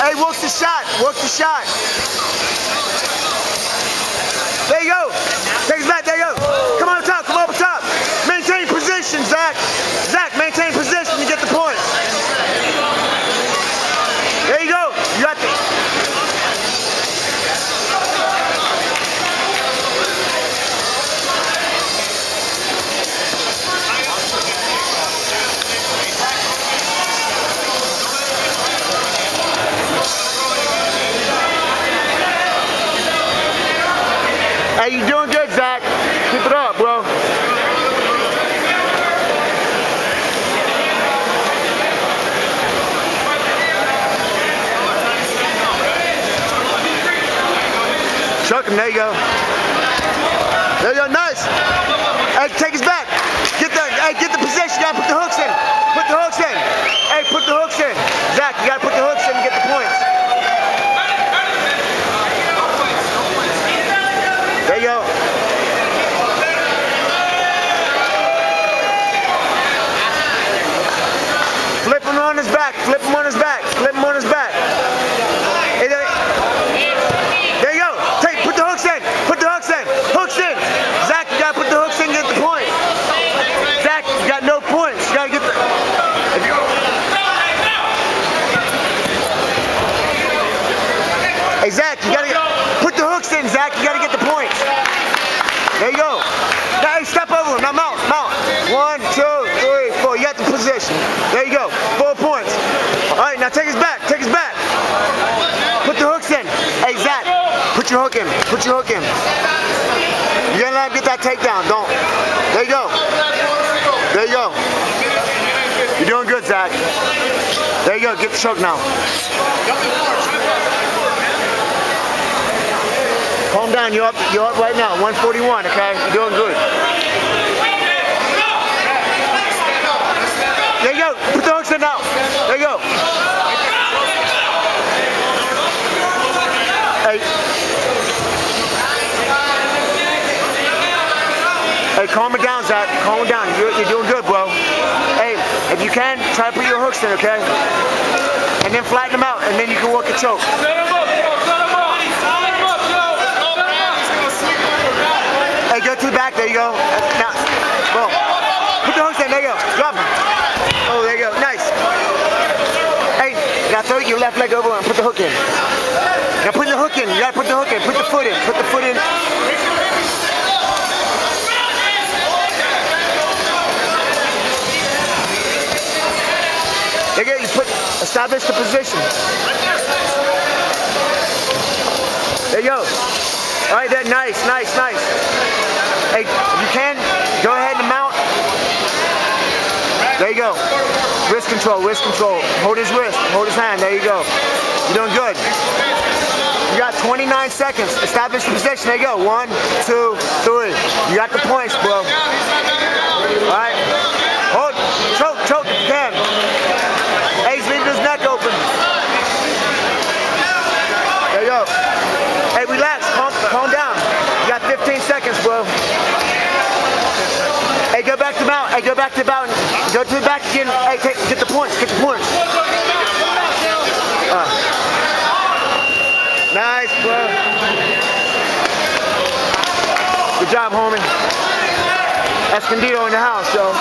Hey, work the shot. Work the shot. There you go. Take it back. There you go. Come on up top. Come on up top. Maintain position, Zach. Zach, maintain position to get the points. There you go. You got the. Hey, you doing good, Zach. Keep it up, bro. Chuck him, there you go. There you go, nice. Hey, take his back. Get the position. You gotta put the hooks in. Put the hooks in. Hey, put the hooks in. Zach, you gotta put the hooks in and get the points. There you go. Flip him on his back. Flip him on his back. Flip him on his back. Hey, there you go. Put the hooks in. Put the hooks in. Hooks in. Zach, you gotta put the hooks in and get the point. Zach, you got no points. You gotta get the. Hey, Zach, you gotta put the hooks in, Zach. You gotta get the points. There you go. Now, hey, step over him. Now, mount. 1, 2, 3, 4. You got the position. There you go. 4 points. All right, now take his back. Take his back. Put the hooks in. Hey, Zach, put your hook in. Put your hook in. You're gonna let him get that takedown. Don't. There you go. There you go. You're doing good, Zach. There you go. Get the choke now. Calm down. You're up right now. 141. Okay. You're doing good. There you go. Put the hooks in now. There you go. Hey. Hey, calm it down, Zach. Calm it down. You're doing good, bro. Hey, if you can, try to put your hooks in, okay? And then flatten them out, and then you can work a choke. Hey, go to the back. There you go. Now, boom. Put the hooks in. There you go. Drop them. Oh, there you go. Nice. Hey, now throw your left leg over and put the hook in. Now put the hook in. You gotta put the hook in. Put the foot in. Put the foot in. There you go. You establish the position. There you go. All right, there. Nice. Hey, if you can, go ahead and mount. There you go. Wrist control. Hold his wrist. Hold his hand. There you go. You're doing good. You got 29 seconds. Establish the position. There you go. 1, 2, 3. You got the points, bro. All right. Hold. Choke if you can. Hey, he's leaving his neck open. There you go. Hey, relax. Calm down. You got 15 seconds, bro. Hey, go back to mount. Hey, go back to mount. Go to the back again. Hey, get the points. Get the points. Nice, bro. Good job, homie. Escondido in the house, yo.